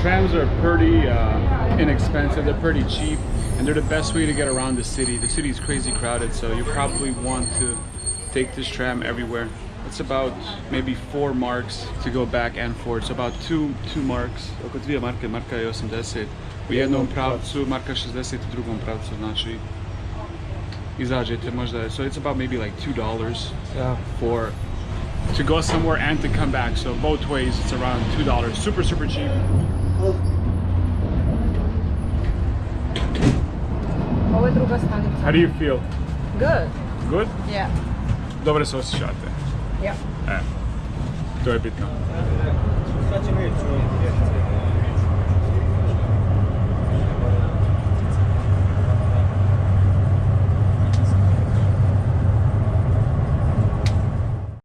trams are pretty inexpensive, they're pretty cheap, and they're the best way to get around the city. The city is crazy crowded, so you probably want to take this tram everywhere. It's about maybe 4 marks to go back and forth, so about 2 marks. Oko 2 marke, marka je 80 u jednom pravcu, marka 60 u drugom pravcu, znači izađete možda, so it's about maybe like $2 for to go somewhere and to come back, so both ways it's around $2. Super cheap. Ovo je druga stanica. How do you feel? Good. Good? Yeah. Dobro se osjećate? Yeah. To je bitno.